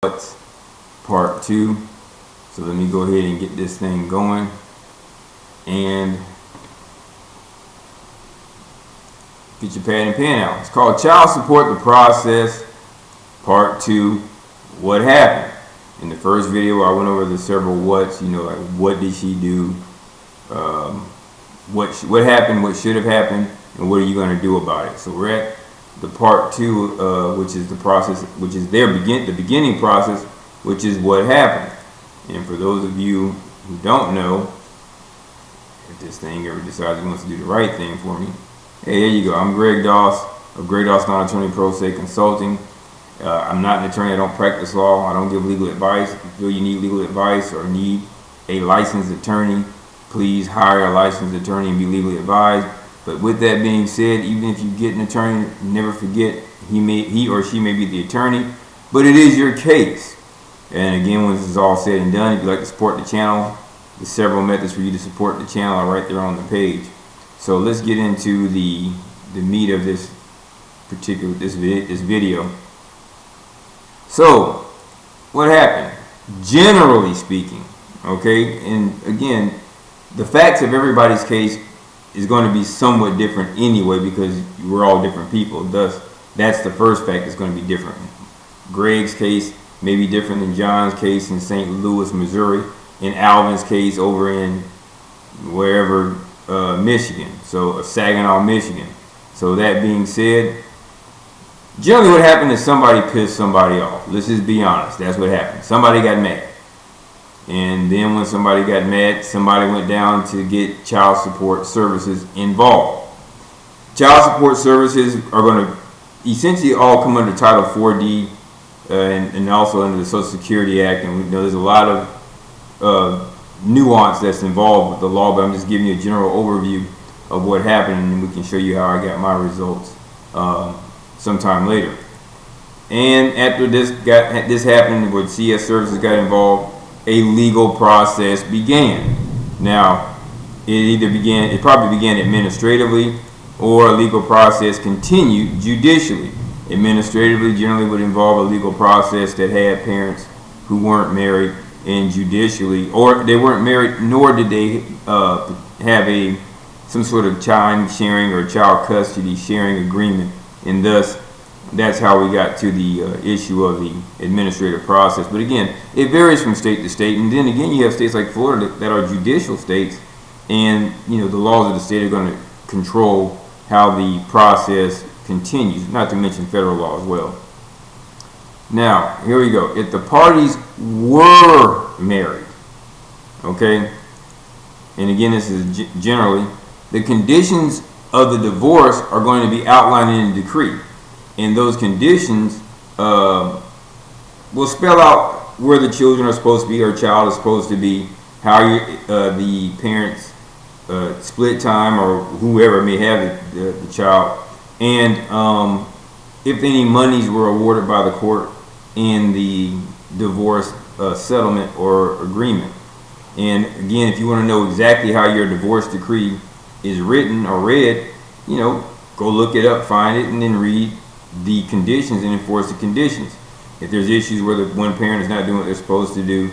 What's part 2. So let me go ahead and get this thing going and get your pad and pen out. It's called Child Support the Process Part 2. What happened? In the first video I went over the several what's, like what did she do, what happened, what should have happened, and what are you going to do about it. So we're at the part 2, which is the process, which is the beginning process, which is what happened. And for those of you who don't know, if this thing ever decides it wants to do the right thing for me, hey, there you go. I'm Greg Doss of Greg Doss Non-Attorney Pro Se Consulting. I'm not an attorney. I don't practice law. I don't give legal advice. If you feel you need legal advice or need a licensed attorney, please hire a licensed attorney and be legally advised. But with that being said, even if you get an attorney, never forget he or she may be the attorney, but it is your case. And again, when this is all said and done, if you'd like to support the channel, there's several methods for you to support the channel right there on the page. So let's get into the meat of this video. So what happened? Generally speaking, okay, and again, the facts of everybody's case is going to be somewhat different anyway because we're all different people. Thus, that's the first fact that's going to be different. Greg's case may be different than John's case in St. Louis, Missouri, and Alvin's case over in wherever, Michigan, so Saginaw, Michigan. So that being said, generally what happened is somebody pissed somebody off. Let's just be honest. That's what happened. Somebody got mad. And then when somebody got mad, somebody went down to get child support services involved. Child support services are going to essentially all come under Title 4D and also under the Social Security Act. And we know there's a lot of nuance that's involved with the law, but I'm just giving you a general overview of what happened, and we can show you how I got my results sometime later. And after this happened, where CS Services got involved, a legal process began. Now, it probably began administratively, or a legal process continued judicially. Administratively generally would involve a legal process that had parents who weren't married, and judicially, or they weren't married, nor did they have some sort of child sharing or child custody sharing agreement, and thus that's how we got to the issue of the administrative process. But again, it varies from state to state, and then again you have states like Florida that are judicial states, and the laws of the state are going to control how the process continues, not to mention federal law as well. Now, here we go. If the parties were married, okay, and again this is generally, the conditions of the divorce are going to be outlined in a decree. And those conditions will spell out where the children are supposed to be, or child is supposed to be, how the parents split time, or whoever may have the child, and if any monies were awarded by the court in the divorce settlement or agreement. And again, if you want to know exactly how your divorce decree is written or read, go look it up, find it, and then read the conditions and enforce the conditions. If there's issues where the one parent is not doing what they're supposed to do,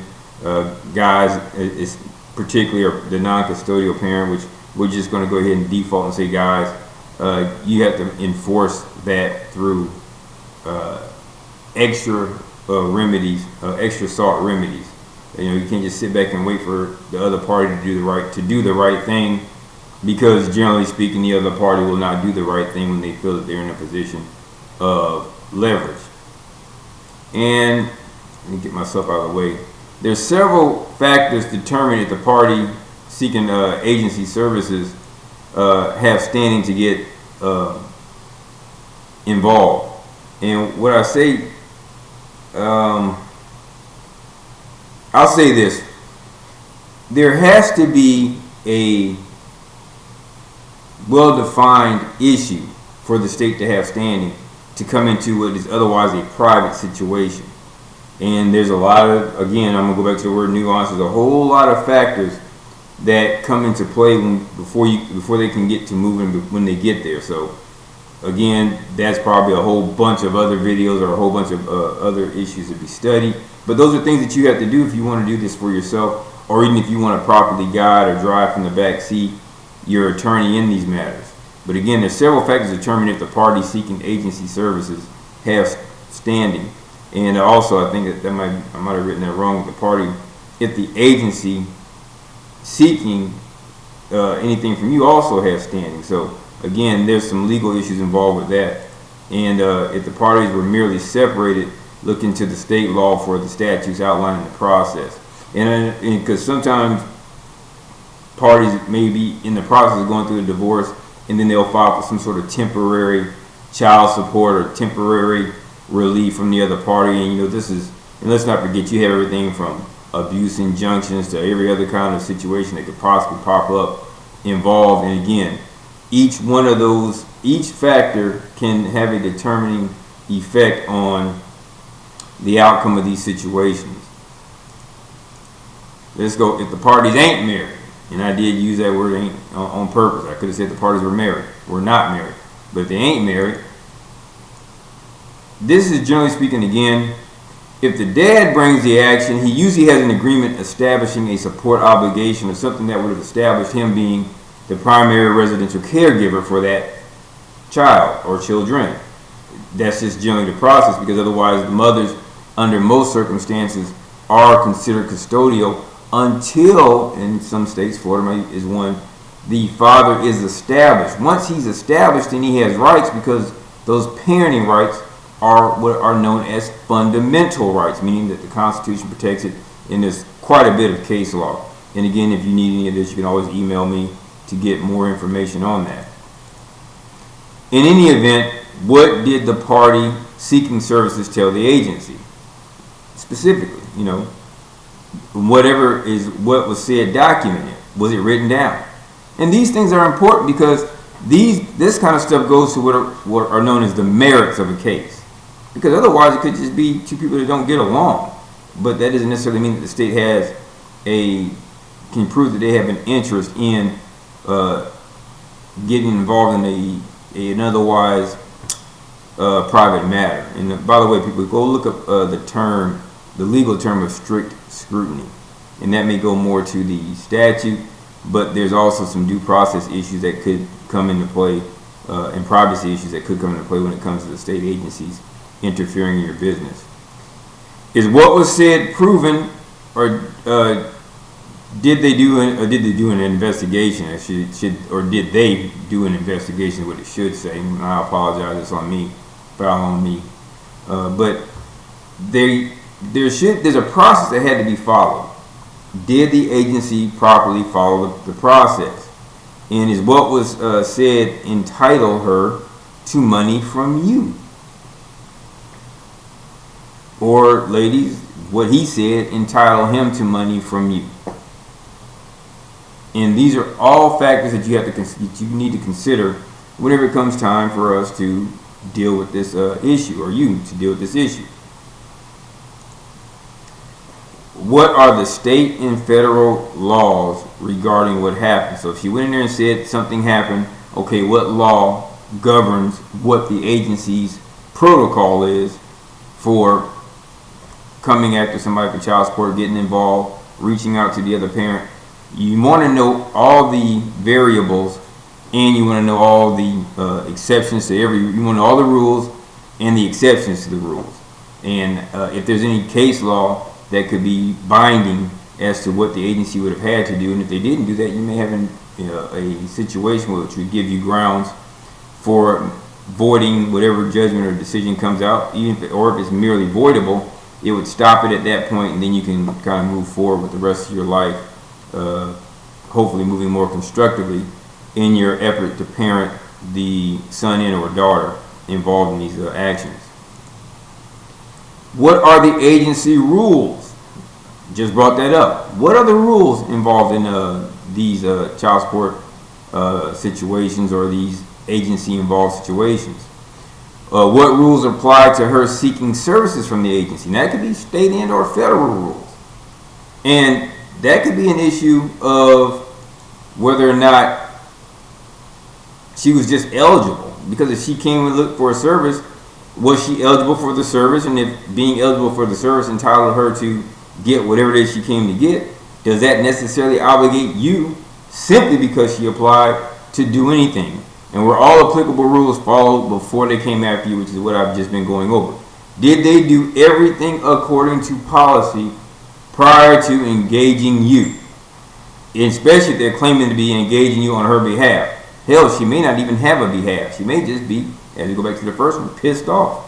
guys, it's particularly the non-custodial parent, which we're just going to go ahead and default and say, guys, you have to enforce that through extra remedies, extra salt remedies. You can't just sit back and wait for the other party to do the right thing, because generally speaking, the other party will not do the right thing when they feel that they're in a position of leverage. And let me get myself out of the way. There's several factors determine if the party seeking agency services have standing to get involved. And what I say, I'll say this: there has to be a well-defined issue for the state to have standing to come into what is otherwise a private situation. And there's a lot of, again, I'm going to go back to the word nuance, there's a whole lot of factors that come into play before they can get to moving when they get there. So again, that's probably a whole bunch of other videos or a whole bunch of other issues to be studied. But those are things that you have to do if you want to do this for yourself, or even if you want to properly guide or drive from the back seat your attorney in these matters. But again, there's several factors determining if the party seeking agency services have standing. And also, I think I might have written that wrong. The party, if the agency seeking anything from you also has standing. So again, there's some legal issues involved with that. And if the parties were merely separated, look into the state law for the statutes outlining the process. And because sometimes parties may be in the process of going through a divorce, and then they'll file for some sort of temporary child support or temporary relief from the other party. And this is, and let's not forget, you have everything from abuse injunctions to every other kind of situation that could possibly pop up involved. And again, each one of those, each factor can have a determining effect on the outcome of these situations. Let's go, if the parties ain't married, and I did use that word ain't on purpose. I could have said the parties were married. We're not married. But if they ain't married, this is generally speaking, again, if the dad brings the action, he usually has an agreement establishing a support obligation or something that would have established him being the primary residential caregiver for that child or children. That's just generally the process, because otherwise the mothers, under most circumstances, are considered custodial until, in some states, Florida is one, the father is established. Once he's established, then he has rights, because those parenting rights are what are known as fundamental rights, meaning that the Constitution protects it, and there's quite a bit of case law. And again, if you need any of this, you can always email me to get more information on that. In any event, what did the party seeking services tell the agency? Specifically, whatever is what was said documented. Was it written down? And these things are important because this kind of stuff goes to what are known as the merits of a case. Because otherwise it could just be two people that don't get along. But that doesn't necessarily mean that the state can prove that they have an interest in getting involved in an otherwise private matter. And by the way, people, go look up the legal term of strict scrutiny. And that may go more to the statute, but there's also some due process issues that could come into play, and privacy issues that could come into play when it comes to the state agencies interfering in your business. Is what was said proven, or did they do an investigation? Or did they do an investigation? What it should say. I apologize. It's on me. Foul on me. But there's a process that had to be followed. Did the agency properly follow the process? And is what was said entitle her to money from you? Or, ladies, what he said entitle him to money from you? And these are all factors that you need to consider whenever it comes time for us to deal with this issue, or you to deal with this issue. What are the state and federal laws regarding what happened? So if she went in there and said something happened, okay, what law governs what the agency's protocol is for coming after somebody for child support, getting involved, reaching out to the other parent? You want to know all the variables, and you want to know all the exceptions to you want to know all the rules and the exceptions to the rules. And if there's any case law that could be binding as to what the agency would have had to do, and if they didn't do that, you may have a situation which would give you grounds for voiding whatever judgment or decision comes out, or if it's merely voidable, it would stop it at that point, and then you can kind of move forward with the rest of your life, hopefully moving more constructively in your effort to parent the son in or daughter involved in these actions. What are the agency rules? Just brought that up. What are the rules involved in these child support situations, or these agency involved situations? What rules apply to her seeking services from the agency? And that could be state and or federal rules. And that could be an issue of whether or not she was just eligible. because if she came and looked for a service, was she eligible for the service? And if being eligible for the service entitled her to get whatever it is she came to get, does that necessarily obligate you simply because she applied to do anything? And were all applicable rules followed before they came after you, which is what I've just been going over? Did they do everything according to policy prior to engaging you? Especially if they're claiming to be engaging you on her behalf. Hell, she may not even have a behalf. She may just be, as we go back to the first one, pissed off.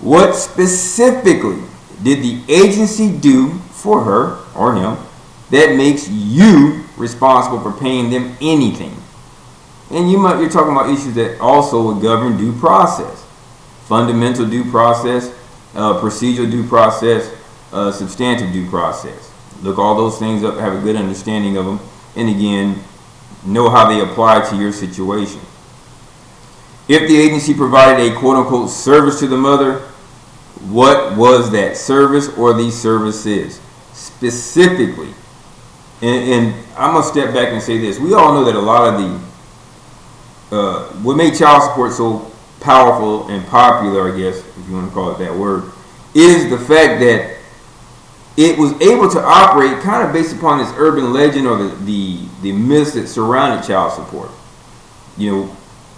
What specifically did the agency do for her or him that makes you responsible for paying them anything? And you're talking about issues that also would govern due process. Fundamental due process, procedural due process, substantive due process. Look all those things up, have a good understanding of them, and again, know how they apply to your situation. If the agency provided a quote-unquote service to the mother, what was that service or these services? Specifically, and I'm going to step back and say this. We all know that a lot of what made child support so powerful and popular, I guess, if you want to call it that word, is the fact that it was able to operate kind of based upon this urban legend or the myths that surrounded child support. You know,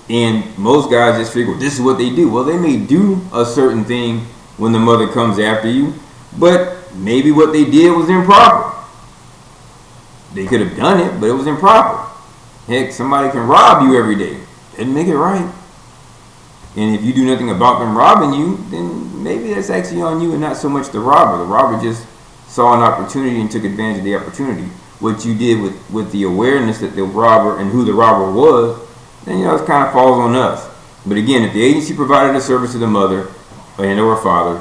and most guys just figure, well, this is what they do. Well, they may do a certain thing when the mother comes after you, but maybe what they did was improper. They could have done it, but it was improper. Heck, somebody can rob you every day. Doesn't make it right. And if you do nothing about them robbing you, then maybe that's actually on you and not so much the robber. The robber just saw an opportunity and took advantage of the opportunity. What you did with the awareness that the robber and who the robber was, then it kind of falls on us. But again, if the agency provided a service to the mother and or father,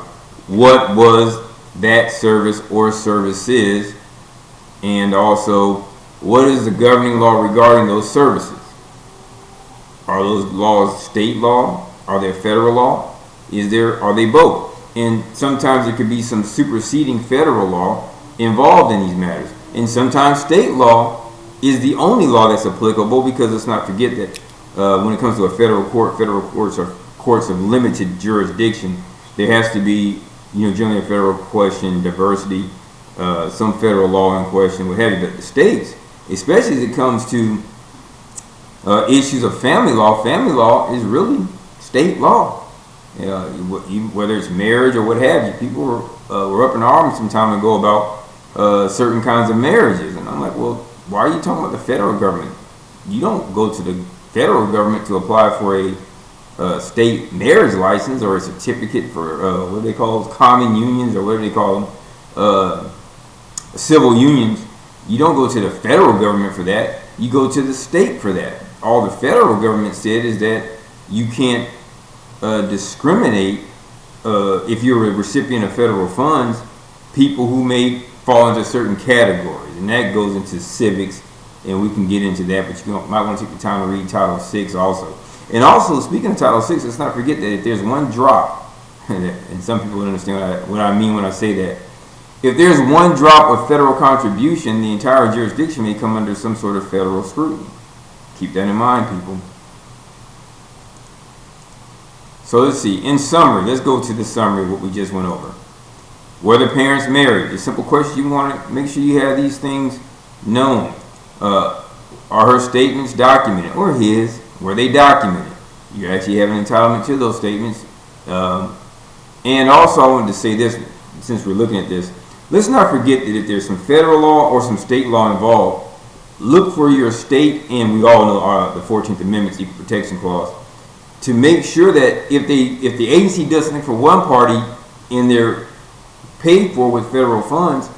what was that service or services? And also, what is the governing law regarding those services? Are those laws state law? Are they federal law? Are they both? And sometimes there could be some superseding federal law involved in these matters. And sometimes state law is the only law that's applicable, because let's not forget that when it comes to a federal courts are courts of limited jurisdiction. There has to be, generally a federal question, diversity, some federal law in question, what have you. But the states, especially as it comes to issues of family law is really state law. Whether it's marriage or what have you. People were up in arms some time ago about certain kinds of marriages. And I'm like, well, why are you talking about the federal government? You don't go to the federal government to apply for a state marriage license or a certificate for what they call common unions or whatever they call them, civil unions. You don't go to the federal government for that. You go to the state for that. All the federal government said is that you can't discriminate if you're a recipient of federal funds, people who may fall into certain categories, and that goes into civics, and we can get into that, but you might want to take the time to read Title VI also. And also, speaking of Title VI, let's not forget that if there's one drop, and some people don't understand what I mean when I say that, if there's one drop of federal contribution, the entire jurisdiction may come under some sort of federal scrutiny. Keep that in mind, people. So let's see. In summary, let's go to the summary of what we just went over. Were the parents married? The simple question, you want to make sure you have these things known. Are her statements documented? Or his? Were they documented? You actually have an entitlement to those statements. And also, I wanted to say this, since we're looking at this. Let's not forget that if there's some federal law or some state law involved, look for your state, and we all know the 14th Amendment's Equal Protection Clause, to make sure that if the agency does something for one party and they're paid for with federal funds,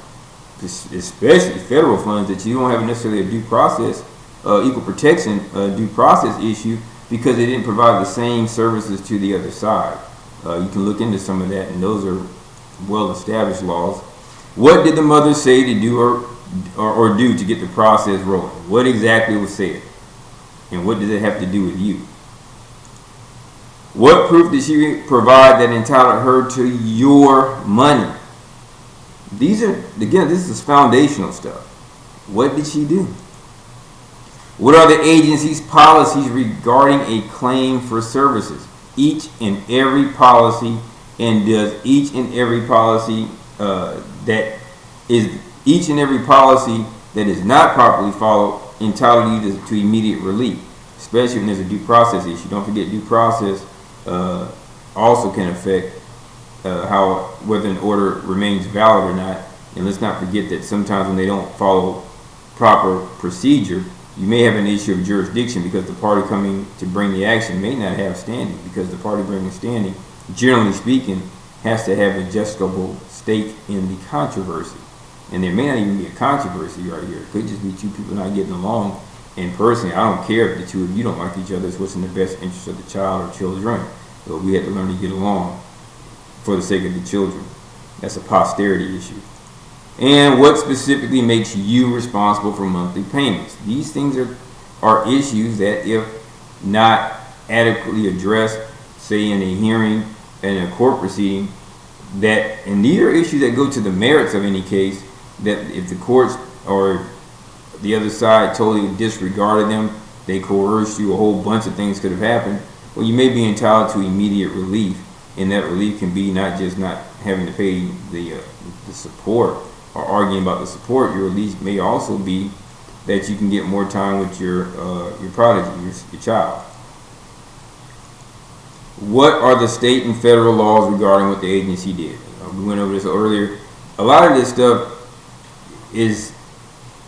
especially federal funds, that you don't have necessarily a due process, equal protection due process issue, because they didn't provide the same services to the other side. You can look into some of that, and those are well-established laws. What did the mother say to do or do to get the process rolling? What exactly was said? And what does it have to do with you? What proof did she provide that entitled her to your money? These are, again, this is foundational stuff. What did she do? What are the agency's policies regarding a claim for services? Each and every policy, and does each and every policy that is not properly followed entitle you to immediate relief, especially when there's a due process issue. Don't forget, due process also can affect whether an order remains valid or not. And let's not forget that sometimes when they don't follow proper procedure, you may have an issue of jurisdiction because the party coming to bring the action may not have standing, because the party bringing standing, generally speaking, has to have a justiciable stake in the controversy. And there may not even be a controversy right here. It could just be two people not getting along. And personally, I don't care if the two of you don't like each other. It's what's in the best interest of the child or children. So we had to learn to get along for the sake of the children. That's a posterity issue. And what specifically makes you responsible for monthly payments? These things are issues that, if not adequately addressed, say in a hearing and in a court proceeding, and these are issues that go to the merits of any case, that if the courts or the other side totally disregarded them, they coerced you, a whole bunch of things could have happened. Well, you may be entitled to immediate relief, and that relief can be not just not having to pay the support or arguing about the support. Your relief may also be that you can get more time with your prodigy, your child. What are the state and federal laws regarding what the agency did? We went over this earlier. A lot of this stuff is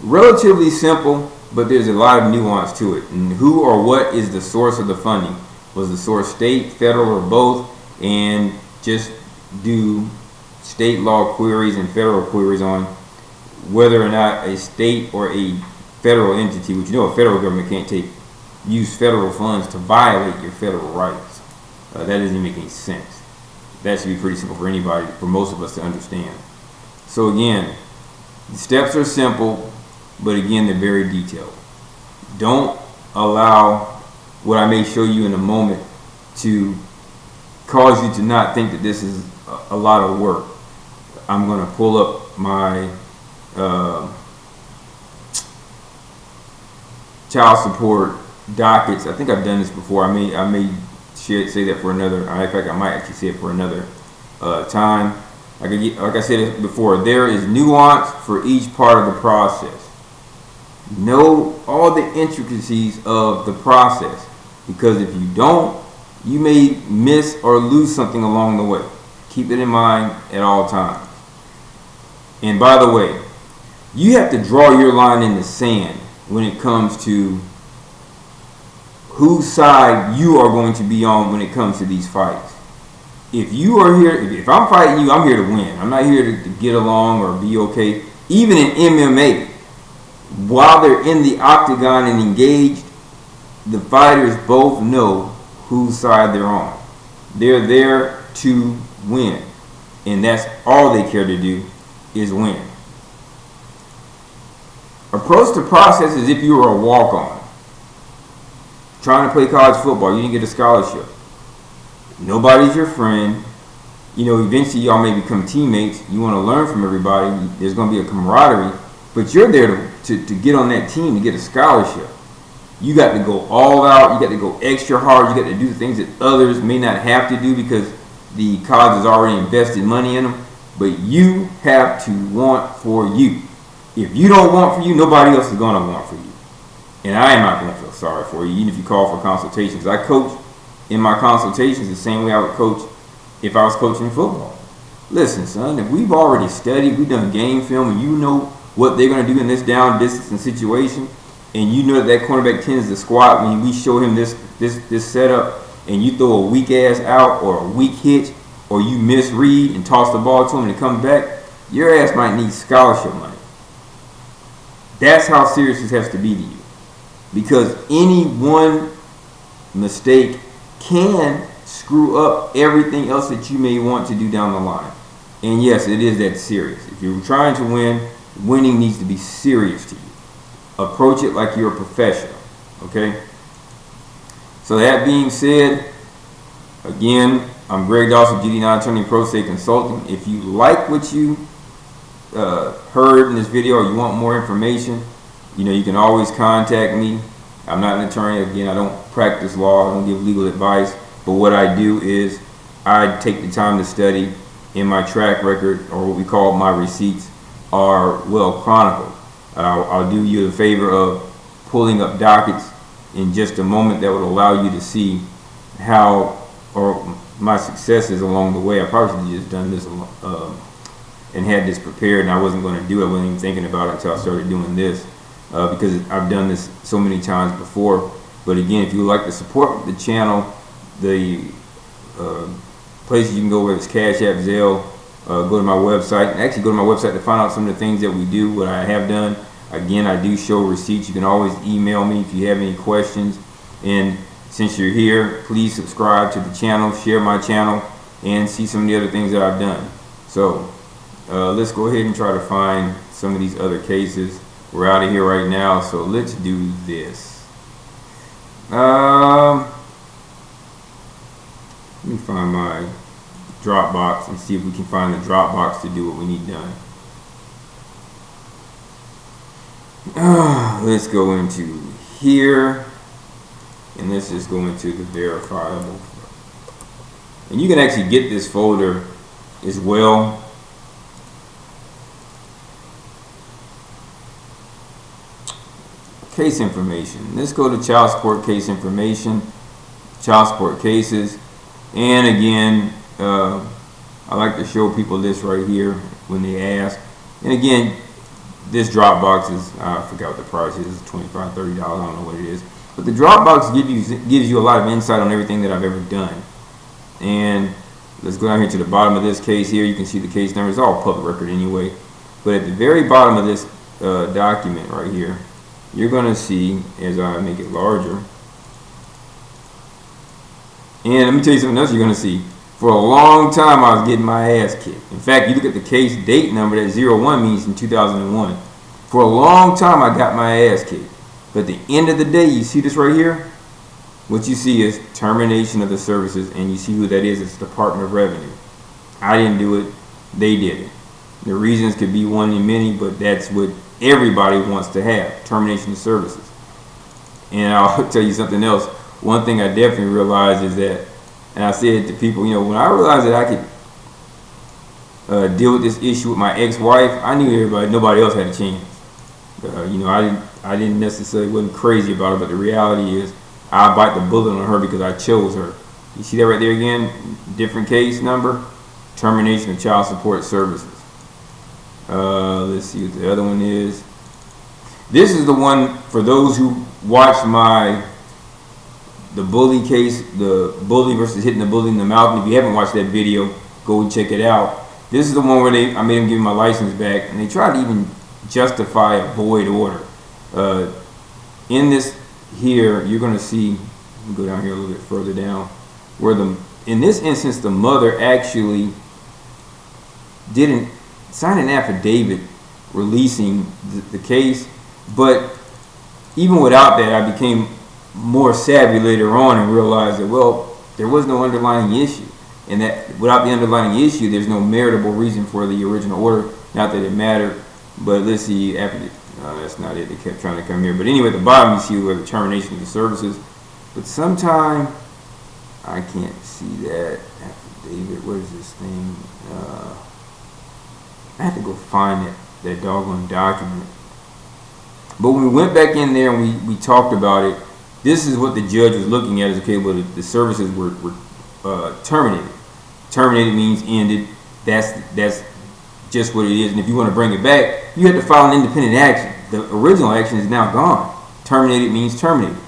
relatively simple, but there's a lot of nuance to it. And who or what is the source of the funding? Was the source state, federal, or both? And just do state law queries and federal queries on whether or not a state or a federal entity, which a federal government can't use federal funds to violate your federal rights. That doesn't make any sense. That should be pretty simple for anybody, for most of us to understand. So again, the steps are simple, but again, they're very detailed. Don't allow what I may show you in a moment to cause you to not think that this is a lot of work. I'm going to pull up my child support dockets. I think I've done this before. I may say that for another. In fact, I might actually say it for another time. Like I said before, there is nuance for each part of the process. Know all the intricacies of the process, because if you don't, you may miss or lose something along the way. Keep it in mind at all times. And by the way, you have to draw your line in the sand when it comes to whose side you are going to be on when it comes to these fights. If you are here, if I'm fighting you, I'm here to win. I'm not here to get along or be okay. Even in MMA, while they're in the octagon and engaged, the fighters both know whose side they're on. They're there to win, and that's all they care to do, is win. Approach the process as if you were a walk-on trying to play college football. You didn't get a scholarship. Nobody's your friend. Eventually y'all may become teammates. You want to learn from everybody. There's going to be a camaraderie, but you're there to get on that team to get a scholarship. You got to go all out. You got to go extra hard. You got to do the things that others may not have to do because the college has already invested money in them. But you have to want for you. If you don't want for you, nobody else is going to want for you. And I am not going to feel sorry for you, even if you call for consultations. I coach in my consultations the same way I would coach if I was coaching football. Listen, son, if we've already studied, we've done game film, and you know what they're going to do in this down distance and situation, and you know that cornerback tends to squat when we show him this setup, and you throw a weak ass out or a weak hitch, or you misread and toss the ball to him and it comes back, your ass might need scholarship money. That's how serious this has to be to you. Because any one mistake can screw up everything else that you may want to do down the line. And yes, it is that serious. If you're trying to win, winning needs to be serious to you. Approach it like you're a professional. Okay? So that being said, again, I'm Greg Dawson, GD Non-Attorney Pro Se Consulting. If you like what you heard in this video or you want more information, you can always contact me. I'm not an attorney. Again, I don't practice law. I don't give legal advice. But what I do is I take the time to study, and my track record, or what we call my receipts, are well chronicled. I'll do you a favor of pulling up dockets in just a moment that would allow you to see how, or my successes along the way. I probably should have just done this and had this prepared, and I wasn't going to do it. I wasn't even thinking about it until I started doing this, because I've done this so many times before. But again, if you would like to support the channel, the places you can go, where it's CashApp, Zelle, go to my website. Actually, go to my website to find out some of the things that we do, what I have done. Again, I do show receipts. You can always email me if you have any questions. And since you're here, please subscribe to the channel, share my channel, and see some of the other things that I've done. So let's go ahead and try to find some of these other cases. We're out of here right now, so let's do this. Let me find my Dropbox and see if we can find the Dropbox to do what we need done. Let's go into here, and let's just go into the verifiable. And you can actually get this folder as well. Case information. Let's go to child support case information, child support cases. And again, I like to show people this right here when they ask. And again, this Dropbox is, I forgot what the price is, it's $25, $30, I don't know what it is. But the Dropbox gives you a lot of insight on everything that I've ever done. And let's go down here to the bottom of this case here. You can see the case number. It's all public record anyway. But at the very bottom of this document right here, you're going to see, as I make it larger, and let me tell you something else you're going to see. For a long time, I was getting my ass kicked. In fact, you look at the case date number, that 01 means in 2001. For a long time, I got my ass kicked. But at the end of the day, you see this right here? What you see is termination of the services, and you see who that is. It's the Department of Revenue. I didn't do it. They did it. The reasons could be one in many, but that's what everybody wants to have, termination of services. And I'll tell you something else. One thing I definitely realized is that, and I said to people, you know, when I realized that I could deal with this issue with my ex-wife, I knew nobody else had a chance. You know, I didn't necessarily, wasn't crazy about it, but the reality is I bite the bullet on her because I chose her. You see that right there again? Different case number, termination of child support services. Let's see what the other one is. This is the one for those who watch the bully case, the bully versus hitting the bully in the mouth. And if you haven't watched that video, go and check it out. This is the one where I made them give me my license back, and they tried to even justify a void order. In this here, you're going to see, go down here a little bit further down, where in this instance, the mother actually didn't sign an affidavit releasing the case. But even without that, I became more savvy later on and realized that, well, there was no underlying issue, and that without the underlying issue, there's no meritable reason for the original order. Not that it mattered, but let's see. That's not it. They kept trying to come here. But anyway, at the bottom you see where the termination of the services. But sometime I can't see that affidavit. What is this thing? I have to go find that doggone document. But when we went back in there and we talked about it, this is what the judge was looking at. Is okay, well, the services were terminated. Terminated means ended. That's just what it is. And if you want to bring it back, you have to file an independent action. The original action is now gone. Terminated means terminated.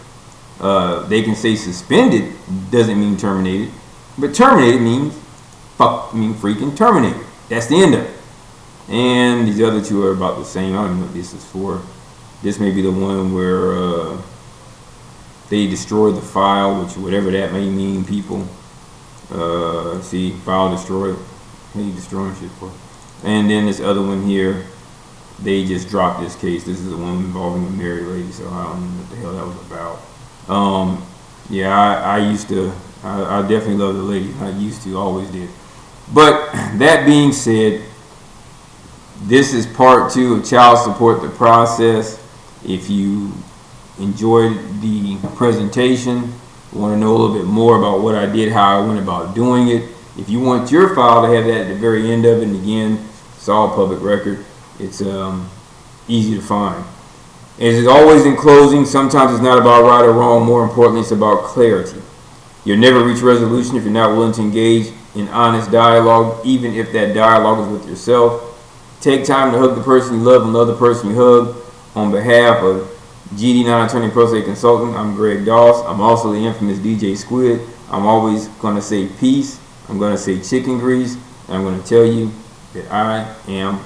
They can say suspended doesn't mean terminated, but terminated means freaking terminated. That's the end of it. And these other two are about the same. I don't know what this is for. This may be the one where they destroyed the file, which whatever that may mean, people. See, file destroyed. What are you destroying shit for? And then this other one here, they just dropped this case. This is the one involving a married lady, so I don't know what the hell that was about. Yeah, I definitely love the lady. I used to, always did. But that being said, this is part 2 of child support, the process. If you enjoyed the presentation, want to know a little bit more about what I did, how I went about doing it, if you want your file to have that at the very end of it, and again, it's all public record, it's easy to find. As is always in closing, sometimes it's not about right or wrong, more importantly, it's about clarity. You'll never reach resolution if you're not willing to engage in honest dialogue, even if that dialogue is with yourself. Take time to hug the person you love and love the person you hug. On behalf of GD Non-Attorney Pro Se Consultant, I'm Greg Doss. I'm also the infamous DJ Squid. I'm always going to say peace. I'm going to say chicken grease. And I'm going to tell you that I am